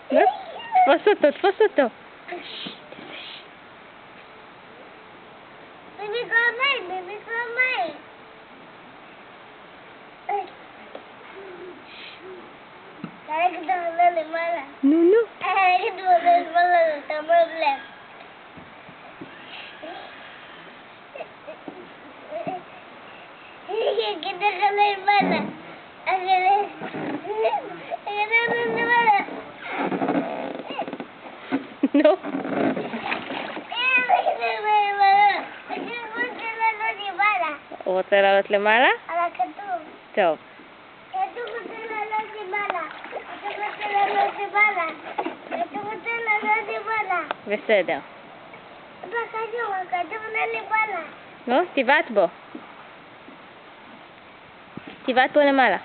תפוס אותו, תפוס אותו. נו, נו. נו. הוא רוצה לעלות למעלה? על הכדור. טוב. כדור רוצה לעלות למעלה. כדור רוצה לעלות למעלה. כדור רוצה לעלות למעלה. בסדר. הכדור עולה למעלה. נו, תבעט בו. תבעט בו למעלה.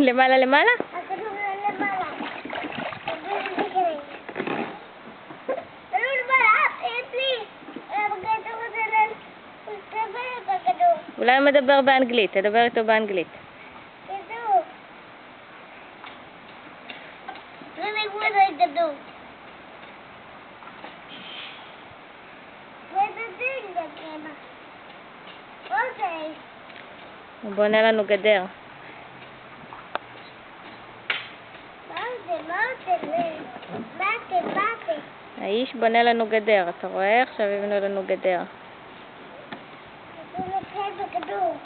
למעלה למעלה? הכדור עולה למעלה. אולי הוא מדבר באנגלית, תדבר איתו באנגלית. כדור. זה נגמר כדור. אוקיי. הוא בונה לנו גדר. מה? האיש בונה לנו גדר, אתה רואה? עכשיו יבנו לנו גדר. זה לוקח בכדור.